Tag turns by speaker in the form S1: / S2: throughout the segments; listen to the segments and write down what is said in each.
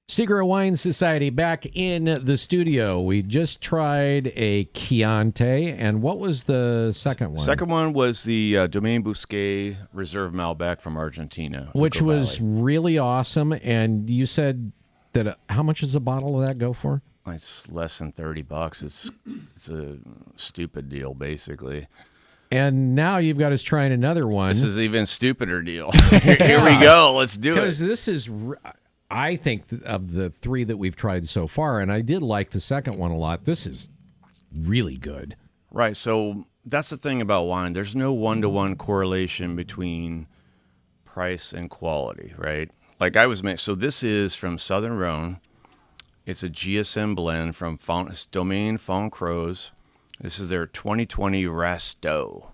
S1: Secret Wine Society back in the studio. We just tried a Chianti, and what was the second one?
S2: Second one was the Domaine Bousquet Reserve Malbec from Argentina.
S1: Which was really awesome, and you said that, how much does a bottle of that go for?
S2: It's less than $30. It's a stupid deal, basically.
S1: And now you've got us trying another one.
S2: This is even stupider deal. Here we go. Let's do it.
S1: Because this is... I think of the three that we've tried so far, and I did like the second one a lot. This is really good.
S2: Right. So that's the thing about wine. There's no one-to-one correlation between price and quality, right? Like I was mentioning, so this is from Southern Rhone. It's a GSM blend from Domaine Croze. This is their 2020 Rasteau.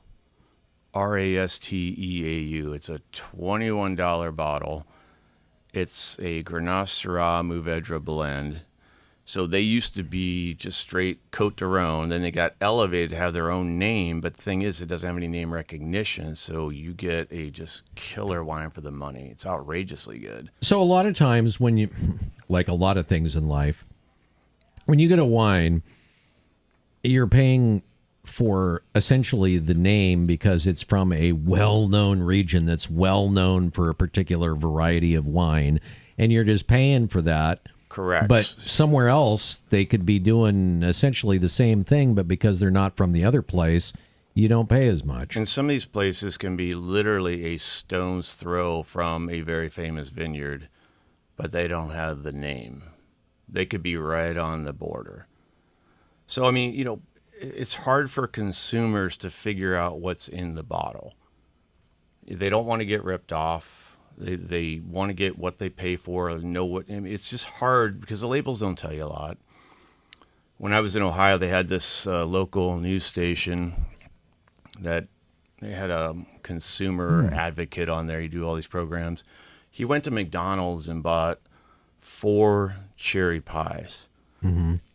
S2: Rasteau. It's a $21 bottle. It's a Grenache Syrah Mourvedre blend. So they used to be just straight Côte de Rhone. Then they got elevated to have their own name. But the thing is, it doesn't have any name recognition. So you get a just killer wine for the money. It's outrageously good.
S1: So a lot of times when you, like a lot of things in life, when you get a wine, you're paying for essentially the name because it's from a well-known region that's well-known for a particular variety of wine, and you're just paying for that.
S2: Correct.
S1: But somewhere else, they could be doing essentially the same thing, but because they're not from the other place, you don't pay as much.
S2: And some of these places can be literally a stone's throw from a very famous vineyard, but they don't have the name. They could be right on the border. So, I mean, it's hard for consumers to figure out what's in the bottle. They don't want to get ripped off. They want to get what they pay for, know what. I mean, it's just hard because the labels don't tell you a lot. When I was in Ohio, they had this local news station that they had a consumer advocate on there. You do all these programs. He went to McDonald's and bought 4 cherry pies,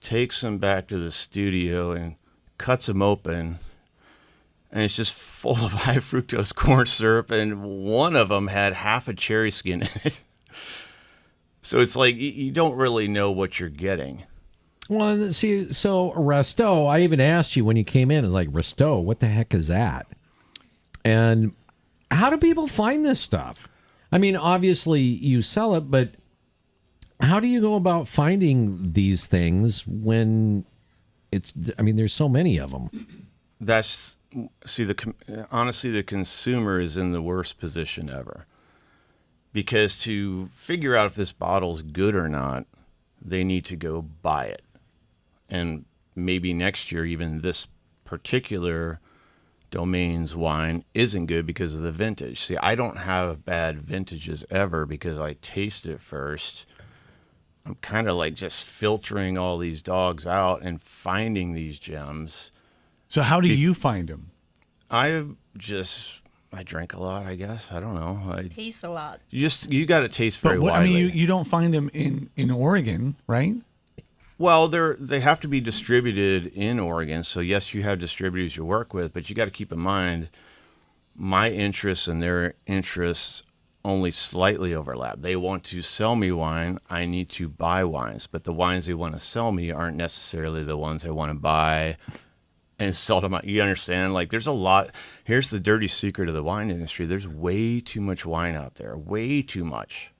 S2: takes them back to the studio and cuts them open, and it's just full of high fructose corn syrup, and one of them had half a cherry skin in it. So it's like you don't really know what you're getting.
S1: Well, see, so Rasteau, I even asked you when you came in, it's like, Rasteau, what the heck is that? And how do people find this stuff? I mean, obviously you sell it, but how do you go about finding these things when there's so many of them?
S2: Honestly, the consumer is in the worst position ever. Because to figure out if this bottle's good or not, they need to go buy it. And maybe next year, even this particular Domaine's wine isn't good because of the vintage. See, I don't have bad vintages ever because I taste it first. I'm kind of like just filtering all these dogs out and finding these gems.
S3: So how do you find them?
S2: I drink a lot, I guess. I don't know. I
S4: taste a lot.
S2: You got to taste very widely.
S3: I mean, you don't find them in Oregon, right?
S2: Well, they have to be distributed in Oregon. So yes, you have distributors you work with, but you got to keep in mind my interests and their interests only slightly overlap. They want to sell me wine. I need to buy wines, but the wines they want to sell me aren't necessarily the ones I want to buy and sell to my. You understand? Like, there's a lot. Here's the dirty secret of the wine industry. There's way too much wine out there. Way too much.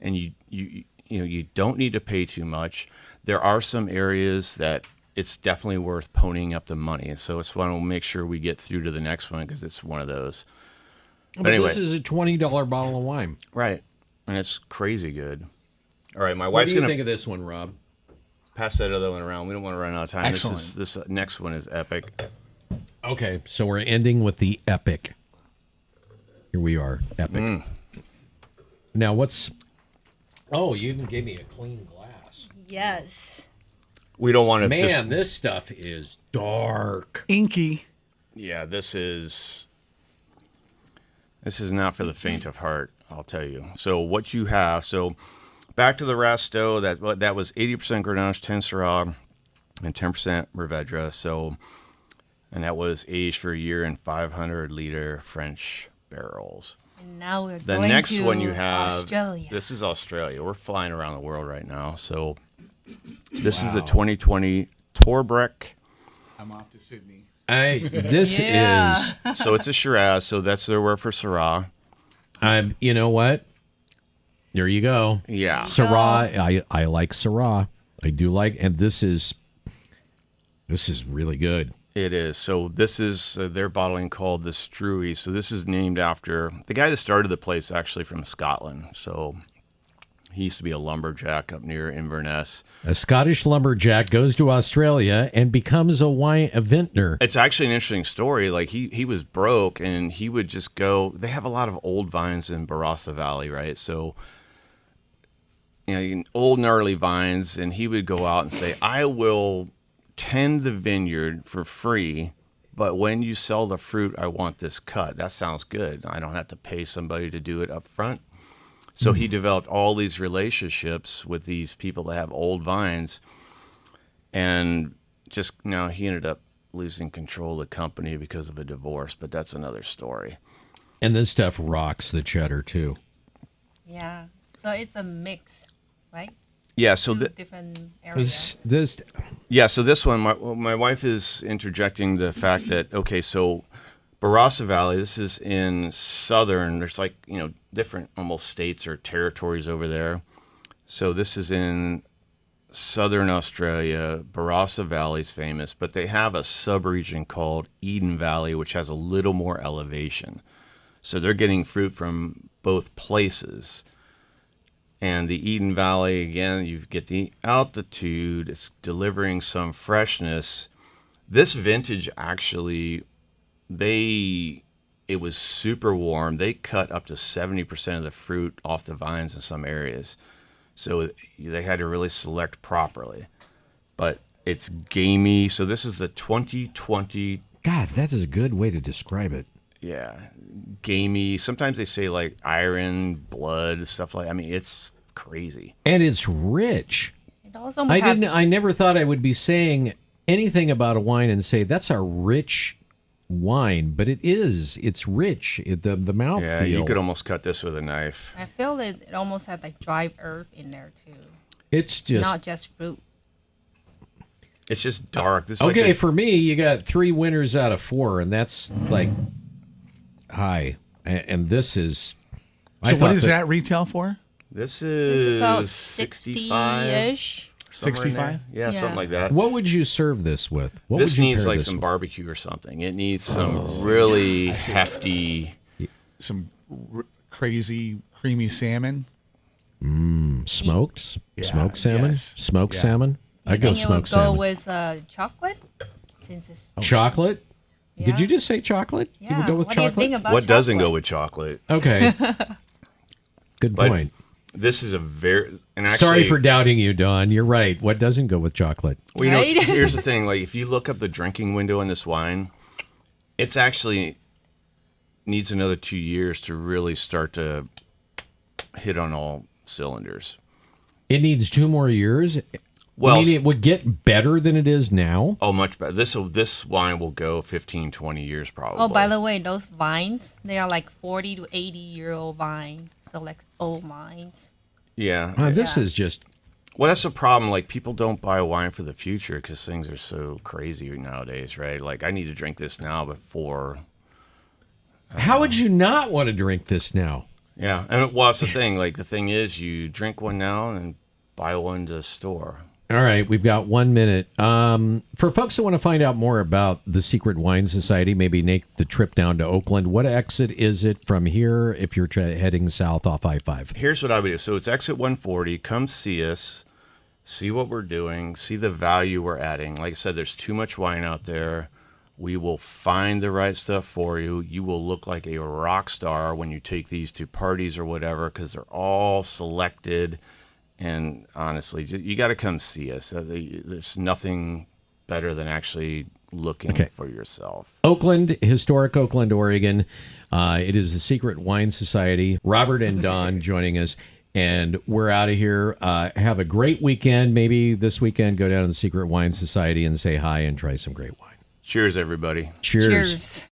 S2: And you don't need to pay too much. There are some areas that it's definitely worth ponying up the money, and so it's why we'll make sure we get through to the next one because it's one of those.
S1: But anyway, this is a $20 bottle of wine.
S2: Right. And it's crazy good. All right, my
S1: wife's going to... What do you think of this one, Rob?
S2: Pass that other one around. We don't want to run out of time.
S3: Excellent.
S2: This next one is epic.
S1: Okay, so we're ending with the epic. Here we are, epic. Now, what's... Oh, you even gave me a clean glass.
S4: Yes.
S2: We don't want to...
S1: Man, this stuff is dark.
S3: Inky.
S2: Yeah, this is not for the faint of heart, I'll tell you. So what you have, back to the Rasteau, that was 80% Grenache, 10 Syrah, and 10% Mourvedre. And that was aged for a year in 500-liter French barrels.
S4: And now we're
S2: The
S4: going
S2: next
S4: to
S2: one you have,
S4: Australia.
S2: this is Australia. We're flying around the world right now. So this is the 2020 Torbreck.
S3: I'm off to Sydney.
S1: This
S4: Yeah.
S1: is.
S2: So it's a Shiraz. So that's their word for Syrah.
S1: You know what? There you go.
S2: Yeah.
S1: Syrah. I like Syrah. I do like, and this is really good.
S2: It is. So this is their bottling called the Struie. So this is named after the guy that started the place, actually from Scotland. So he used to be a lumberjack up near Inverness.
S1: A Scottish lumberjack goes to Australia and becomes a vintner.
S2: It's actually an interesting story. Like he was broke and he would just go. They have a lot of old vines in Barossa Valley, right? So old gnarly vines, and he would go out and say, "I will tend the vineyard for free, but when you sell the fruit, I want this cut." That sounds good. I don't have to pay somebody to do it up front. So he developed all these relationships with these people that have old vines, and just now he ended up losing control of the company because of a divorce, but that's another story.
S1: And this stuff rocks the cheddar too.
S4: Yeah. So it's a mix, right?
S2: Yeah, so
S4: Two different areas.
S2: so this one, my wife is interjecting the fact that, okay, so Barossa Valley, this is in southern, there's different almost states or territories over there. So this is in southern Australia. Barossa Valley is famous, but they have a sub-region called Eden Valley, which has a little more elevation. So they're getting fruit from both places. And the Eden Valley, again, you get the altitude, it's delivering some freshness. This vintage actually, it was super warm. They cut up to 70% of the fruit off the vines in some areas. So they had to really select properly. But it's gamey. So this is the 2020.
S1: God, that is a good way to describe it.
S2: Yeah. Gamey. Sometimes they say like iron, blood, stuff like that. I mean, it's crazy.
S1: And it's rich.
S4: It also
S1: I never thought I would be saying anything about a wine and say that's a rich wine, but it is. It's rich. The mouthfeel.
S2: Yeah, you could almost cut this with a knife.
S4: I feel it almost had like dried herb in there too.
S1: It's just
S4: not just fruit.
S2: It's just dark. This is
S1: okay. For me, you got 3 winners out of 4, and that's like high. And this is.
S3: So what does that retail for?
S2: This is
S4: about
S2: 60-ish.
S3: 65?
S2: Yeah, something like that.
S1: What would you serve this with? What
S2: this
S1: would you
S2: needs
S1: pair
S2: like
S1: this
S2: some
S1: with?
S2: barbecue or something. It needs some really hefty.
S3: Some crazy creamy salmon.
S1: Smoked salmon.
S3: Yes.
S1: Smoked salmon. I go smoked
S4: Go
S1: salmon.
S4: with chocolate, since it's
S1: Chocolate.
S4: Yeah.
S1: Did you just say chocolate?
S4: Yeah.
S1: You would go with
S4: what
S1: chocolate.
S4: do you think about
S2: What doesn't go
S4: chocolate?
S2: with chocolate?
S1: Okay. Good
S2: But
S1: point.
S2: This is a very and actually,
S1: Sorry for doubting you, Don. You're right. What doesn't go with chocolate?
S2: Well,
S4: Right?
S2: here's the thing. Like, if you look up the drinking window on this wine, it's actually needs another 2 years to really start to hit on all cylinders.
S1: It needs 2 more years.
S2: Well,
S1: it would get better than it is now.
S2: oh, much better. This wine will go 15, 20 years probably.
S4: Oh, by the way, those vines, they are like 40 to 80-year-old vines. So like old vines.
S2: Yeah.
S1: This is just.
S2: Well, that's the problem. Like, people don't buy wine for the future because things are so crazy nowadays, right? Like, I need to drink this now before.
S1: How would you not want to drink this now?
S2: Yeah. And well, that's the thing. Like, the thing is, you drink one now and buy one to store.
S1: All right, we've got 1 minute. For folks that want to find out more about the Secret Wine Society, maybe make the trip down to Oakland. What exit is it from here if you're heading south off I-5?
S2: Here's what I would do. So it's exit 140. Come see us. See what we're doing. See the value we're adding. Like I said, there's too much wine out there. We will find the right stuff for you. You will look like a rock star when you take these to parties or whatever because they're all selected. And honestly, you got to come see us. There's nothing better than actually looking for yourself.
S1: Oakland, historic Oakland, Oregon. It is the Secret Wine Society. Robert and Don joining us. And we're out of here. Have a great weekend. Maybe this weekend, go down to the Secret Wine Society and say hi and try some great wine.
S2: Cheers, everybody.
S1: Cheers.
S4: Cheers.